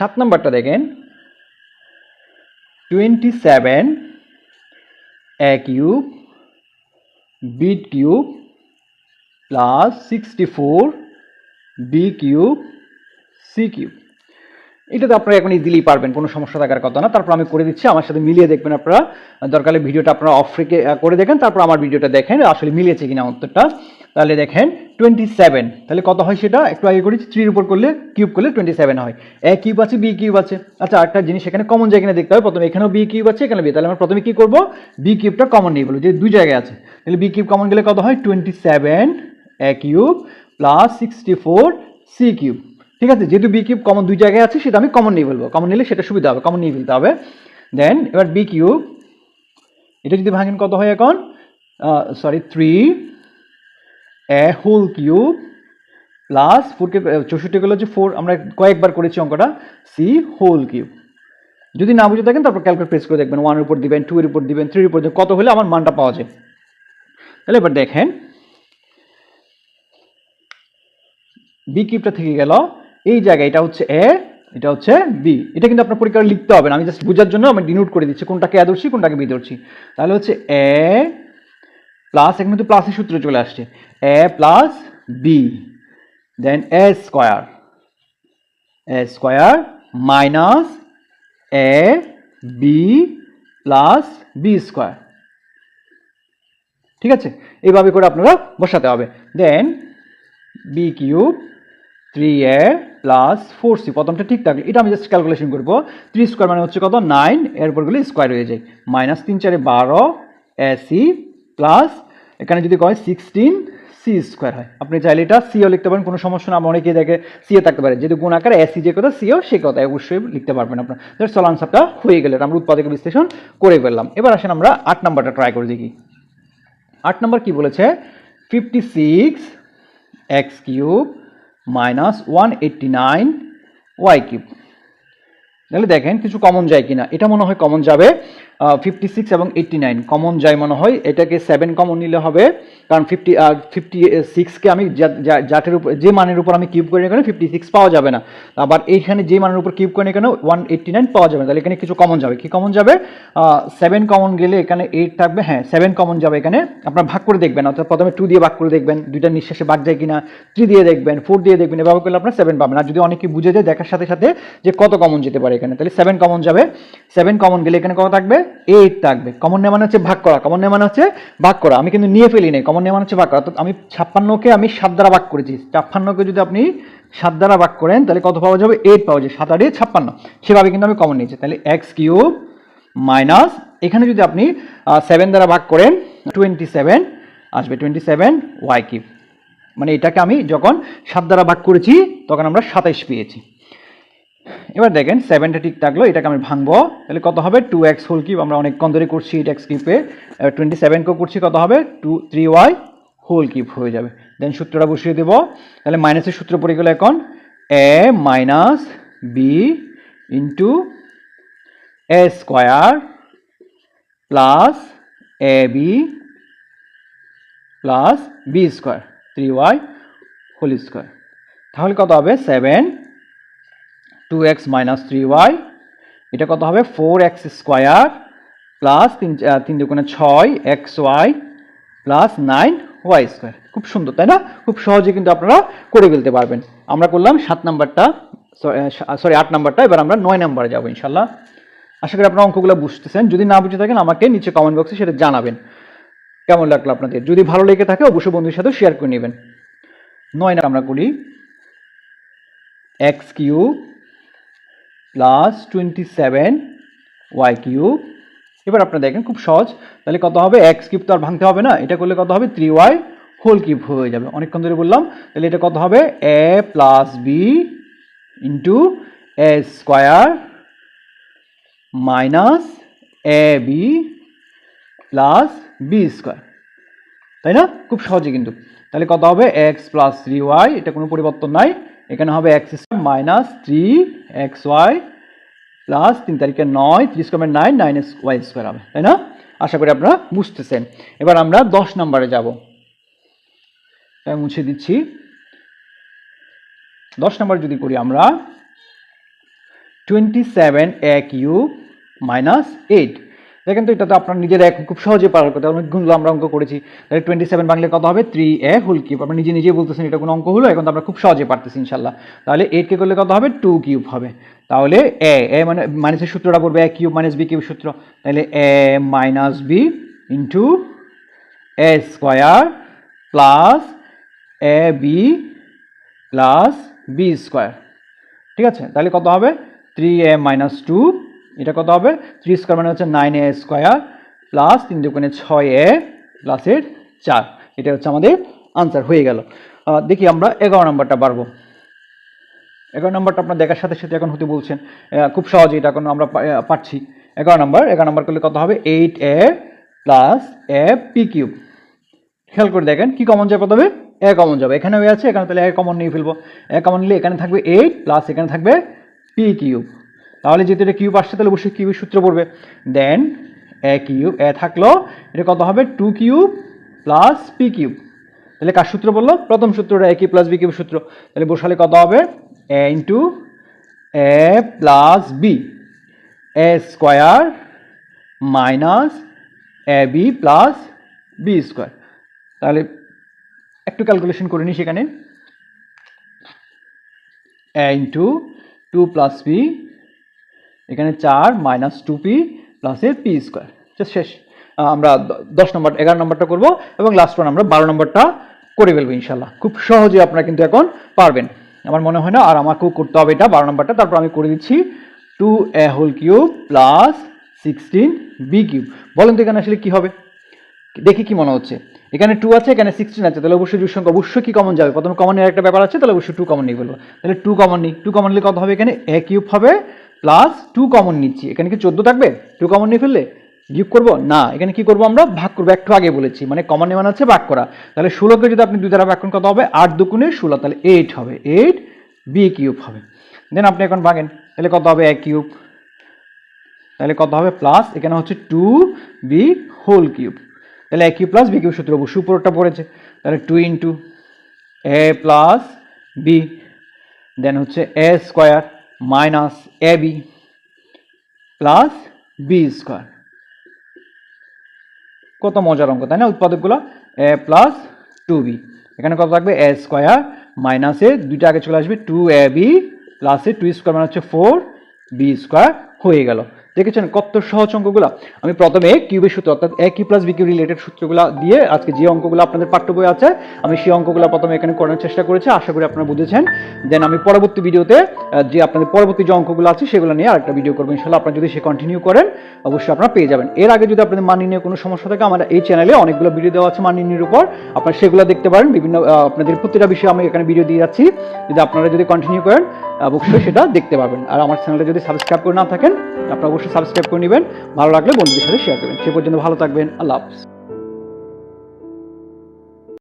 7 নাম্বারটা দেখেন 27 a cube b cube plus 64 b cube c cube. এটা তো আপনারা এখন ইজিলি পারবেন, কোনো সমস্যা থাকার কথা না। তারপর আমি করে দিচ্ছি, আমার সাথে মিলিয়ে দেখবেন আপনারা। দরকার হলে ভিডিওটা আপনারা অফ রেখে করে দেখেন, তারপর আমার ভিডিওটা দেখেন আসলে মিলিয়েছে কিনা উত্তরটা। তাহলে দেখেন 27, তাহলে কত হয় সেটা একটু আগে করেছি, 3 এর উপর করলে কিউব করলে 27 হয়। এ কিউব আছে, বি কিউব আছে। আচ্ছা, একটা জিনিস এখানে কমন যায় কিনা দেখতে হবে। প্রথমে এখানেও বি কিউব আছে, এখানে বি, তাহলে আমরা প্রথমে কি করব, বি কিউবটা কমন নিয়ে বলবো, যে দুই জায়গায় আছে। তাহলে বি কিউব কমন গেলে কত হয়, 27 এ কিউব প্লাস 64 সি কিউব। ঠিক আছে, যেহেতু বি কিউব কমন দুই জায়গায় আছে, সেটা আমি কমন নিয়ে বলবো, কমন নিলে সেটা সুবিধা হবে, কমন নিয়ে ফেলতে হবে। দেন এবার বি কিউব, এটা যদি ভাঙেন কত হয় এখন, 3 এ হোল কিউব প্লাস 4কে 64 গুলো হচ্ছে 4, আমরা কয়েকবার করেছি অঙ্কটা, সি হোল কিউব। যদি না বুঝে থাকেন তারপর ক্যালকুলেট প্রেস করে দেখবেন, 1 এর উপর দিবেন, 2 এর উপর দিবেন, 3 এর উপর দিবেন, কত হলে আমার মানটা পাওয়া যায়। তাহলে এবার দেখেন বি কিউবটা থেকে গেল এই জায়গায়, এটা হচ্ছে এ, এটা হচ্ছে বি। এটা কিন্তু আপনার পরীক্ষায় লিখতে হবে না, আমি জাস্ট বোঝার জন্য আমি ডিনোট করে দিচ্ছি কোনটাকে এ ধরছি কোনটাকে বি ধরছি। তাহলে হচ্ছে এ প্লাস, এখানে কিন্তু প্লাসের সূত্র চলে আসছে, এ plus B, then A square minus a b plus b square. ঠিক আছে, এইভাবে করে আপনারা বসাতে হবে। দেন B cube 3a plus 4c, প্রথমটা ঠিক থাকলে এটা আমি জাস্ট ক্যালকুলেশন করবো। 3 স্কোয়ার মানে হচ্ছে কত, 9, এরপর গেলে স্কোয়ার হয়ে যায়, মাইনাস 3 4 12 ac প্লাস এখানে যদি কয় 16 সি স্কোয়ার হয়। আপনি চাইলে এটা সিও লিখতে পারেন, কোনো সমস্যা না। অনেকেই দেখে সিও থাকতে পারে, যেহেতু গুণ আকারে এসি যে কথা, সিও সে কথা অবশ্যই লিখতে পারবেন আপনার। চল আনসারটা হয়ে গেলে আমরা উৎপাদক বিশ্লেষণ করে ফেললাম। এবার আসেন আমরা 8 নাম্বারটা ট্রাই করে দেখি। 8 নাম্বার কি বলেছে, 56 x cube minus 189 y cube. তাহলে দেখেন কিছু কমন যায় কিনা, এটা মনে হয় কমন যাবে। 56 এবং 89 কমন যায় মনে হয়, এটাকে 7 কমন নিলে হবে, কারণ 56কে আমি জাটের উপর যে মানের উপর আমি কিউব করি এখানে 56 পাওয়া যাবে না, আবার এইখানে যে মানের উপর কিউব করি এখানে 189 পাওয়া যাবে না। তাহলে এখানে কিছু কমন যাবে, কি কমন যাবে, 7 কমন গেলে এখানে 8 থাকবে, হ্যাঁ 7 কমন যাবে এখানে। আপনার ভাগ করে দেখবেন, অর্থাৎ প্রথমে 2 দিয়ে ভাগ করে দেখবেন, দুইটা নিঃশ্বাসে ভাগ যায় কিনা, 3 দিয়ে দেখবেন, 4 দিয়ে দেখবেন, এভাবে করলে আপনার 7 পাবেন। আর যদি অনেকে বুঝে যায় দেখার সাথে সাথে যে কত কমন যেতে পারে এখানে, তাহলে 7 কমন যাবে। 7 কমন গেলে এখানে কত থাকবে, 8 থাকবে। কমন নেওয়া মানে হচ্ছে ভাগ করা, কমন নেওয়া মানে হচ্ছে ভাগ করা, আমি কিন্তু নিয়ে ফেলি নাই, কমন নেওয়া মানে হচ্ছে ভাগ করা। অর্থাৎ আমি 56কে আমি 7 দ্বারা ভাগ করেছি, 56কে যদি আপনি 7 দ্বারা ভাগ করেন তাহলে কত পাওয়া যাবে, 8 পাওয়া যায়, 7 8 56, সেভাবে কিন্তু আমি কমন নিয়েছি। তাহলে এক্স কিউব মাইনাস, এখানে যদি আপনি 7 দ্বারা ভাগ করেন 27 আসবে, 27 ওয়াই কিউব। মানে এটাকে আমি যখন 7 দ্বারা ভাগ করেছি তখন আমরা 27 পেয়েছি। এবার দেখেন 7টা ঠিক থাকলো, এটাকে আমি ভাঙবো, তাহলে কত হবে, 2x হোল কিউব। আমরা অনেকক্ষণ ধরে করছি 8x কিউবে, 27কেও করছি, কত হবে 3y হোল কিউব হয়ে যাবে। দেন সূত্রটা বসিয়ে দেবো, তাহলে মাইনাসের সূত্র পড়ে গেল এখন, a minus b into a square plus a b plus b square 3y whole square. তাহলে কত হবে, 7 2x মাইনাস 3y, এটা কত হবে 4x স্কোয়ার প্লাস 3 দুগুণে 6xy প্লাস 9y স্কোয়ার। খুব সুন্দর তাই না, খুব সহজে কিন্তু আপনারা করে ফেলতে পারবেন। আমরা করলাম 7 নাম্বারটা, সরি 8 নাম্বারটা। এবার আমরা 9 নাম্বারে যাবো ইনশাল্লাহ। আশা করি আপনারা অঙ্কগুলো বুঝতেছেন, যদি না বুঝে থাকেন আমাকে নিচে কমেন্ট বক্সে সেটা জানাবেন কেমন লাগলো আপনাদের। যদি ভালো লেগে থাকে অবশ্যই বন্ধুদের সাথে শেয়ার করে নেবেন। 9 আমরা করি, x cube plus 27 y cube. এবার আপনারা দেখেন খুব সহজ, তাহলে কত হবে, এক্স কিউব তো আর ভাঙতে হবে না, এটা করলে কত হবে 3y হোল কিউব হয়ে যাবে, অনেকক্ষণ ধরে বললাম। তাহলে এটা কত হবে, a plus b into a square minus a b plus b square, তাই না, খুব সহজে কিন্তু। তাহলে কত হবে, এক্স প্লাস 3y, এটা কোনো পরিবর্তন নাই, এখানে হবে x square minus 3xy plus 3 তারিখে 9, 3 স্কোয়ার 9, 9y স্কোয়ার হবে, তাই না। আশা করি আপনারা বুঝতেছেন। এবার আমরা 10 নম্বরে যাব, তাই মুছে দিচ্ছি। 10 নম্বর যদি করি আমরা 27a কিউব মাইনাস 8। দেখেন তো এটা তো আপনার নিজের এখন খুব সহজে পারার কথা, অনেকগুলো আমরা অঙ্ক করেছি। তাহলে 27 বাংলা কত হবে 3a হোল কিউব। আপনি নিজে নিজেই বলতেছেন এটা কোনো অঙ্ক হলো, এখন তো আমরা খুব সহজে পারতেছি ইনশাল্লাহ। তাহলে 8 কে করলে কত হবে 2 কিউব হবে। তাহলে a মানে মাইনাসের সূত্রটা পড়বে a cube minus b cube সূত্র। তাহলে a minus b into a square plus a b plus b square. ঠিক আছে, তাহলে কত হবে 3a মাইনাস 2, এটা কত হবে 3 স্কোয়ার মানে হচ্ছে 9a স্কোয়ার প্লাস 3 দুগুণে 6a প্লাসের 4। এটা হচ্ছে আমাদের আনসার হয়ে গেল। দেখি আমরা 11 নম্বরটা পারবো। 11 নম্বরটা আপনার দেখার সাথে সাথে এখন হতে বলছেন, খুব সহজে এটা এখন আমরা পাচ্ছি। 11 নম্বর করলে কত হবে 8a plus a p cube. খেয়াল করে দেখেন কি কমন যায়, কত হবে a কমন যাবে, এখানে হয়ে আছে এখানে, তাহলে a কমন নিয়ে ফেলবো। a কমন নিলে এখানে থাকবে 8 প্লাস এখানে থাকবে p কিউব। তাহলে যেহেতু এটা কিউব আসছে তাহলে অবশ্যই কিউবের সূত্র পড়বে। দেন a কিউব, a থাকলো, এটা কত হবে 2 কিউব প্লাস p কিউব। তাহলে কার সূত্র বললো, প্রথম সূত্রটা a cube plus b cube সূত্র। তাহলে বসালে কত হবে a into a plus b, a square minus ab plus b square. তাহলে একটু ক্যালকুলেশন করে নিই সেখানে, a ইন্টু 2 প্লাস p, এখানে 4 মাইনাস 2p প্লাসের p স্কোয়ার। শেষ। আমরা 11 নম্বরটা করবো এবং লাস্ট ওয়ান আমরা 12 নম্বরটা করে ফেলবো ইনশাল্লাহ। খুব সহজে আপনারা কিন্তু এখন পারবেন আমার মনে হয় না, আর আমাকেও করতে হবে এটা 12 নম্বরটা। তারপর আমি করে দিচ্ছি 2a whole cube plus 16b cube. বলেন তো এখানে আসলে কি হবে, দেখি কি মনে হচ্ছে। এখানে 2 আছে, এখানে 16 আছে, তাহলে অবশ্যই জোড় সংখ্যা অবশ্যই কি কমন যাবে, প্রথমে কমন নেওয়ার একটা ব্যাপার আছে, তাহলে অবশ্যই 2 কমন নিয়ে ফেলবো। তাহলে 2 কমন নিই, 2 কমন নিলে কত হবে, এখানে a কিউব হবে প্লাস 2 কমন নিচ্ছি, এখানে কি 14 থাকবে, 2 কমন নিয়ে ফেললে বিয়োগ করবো না, এখানে কি করবো আমরা ভাগ করবো, একটু আগে বলেছি, মানে কমন নেওয়া হচ্ছে ভাগ করা। তাহলে 16কে যদি আপনি 2 দ্বারা ভাগ করেন কত হবে 8 দুগুণে 16, তাহলে 8 হবে, 8 b কিউব হবে। দেন আপনি এখন ভাগেন, তাহলে কত হবে a কিউব, তাহলে কত হবে প্লাস এখানে হচ্ছে 2b হোল কিউব। তাহলে a cube plus b cube সূত্র অবশ্যই উপরটা পড়েছে, তাহলে 2 ইন্টু a প্লাস b, দেন হচ্ছে a square minus ab plus b square. কত মজার অঙ্ক তাই না, উৎপাদকগুলো a প্লাস 2b, এখানে কত থাকবে a স্কোয়ার মাইনাসে 2টা আগে চলে আসবে 2ab প্লাসে 2 স্কোয়ার মানে হচ্ছে 4b স্কোয়ার হয়ে গেল। দেখেছেন কত সহজ অঙ্কগুলো। আমি প্রথমে কিউবের সূত্র অর্থাৎ a cube plus b cube related সূত্রগুলো দিয়ে আজকে যে অঙ্কগুলো আপনাদের পাঠ্য বই আছে আমি সেই অঙ্কগুলো প্রথমে এখানে করার চেষ্টা করেছি, আশা করি আপনারা বুঝেছেন। দেন আমি পরবর্তী ভিডিওতে যে আপনাদের পরবর্তী যে অঙ্কগুলো আছে সেগুলো নিয়ে আরেকটা ভিডিও করবো ইনশাল্লাহ। আপনারা যদি সে কন্টিনিউ করেন অবশ্যই আপনারা পেয়ে যাবেন। এর আগে যদি আপনাদের মান নিয়ে কোনো সমস্যা থাকে আমার এই চ্যানেলে অনেকগুলো ভিডিও দেওয়া আছে মান নির্ণয়ের উপর, আপনারা সেগুলো দেখতে পারেন। বিভিন্ন আপনাদের প্রতিটা বিষয়ে আমি এখানে ভিডিও দিয়ে যাচ্ছি, যদি আপনারা যদি কন্টিনিউ করেন অবশ্যই সেটা দেখতে পাবেন। আর আমার চ্যানেলটা যদি সাবস্ক্রাইব করে না থাকেন আপনারা অবশ্যই সাবস্ক্রাইব করে নেবেন, ভালো লাগলে বন্ধুদের সাথে শেয়ার করবেন। সে পর্যন্ত ভালো থাকবেন, আল্লাহ হাফেজ।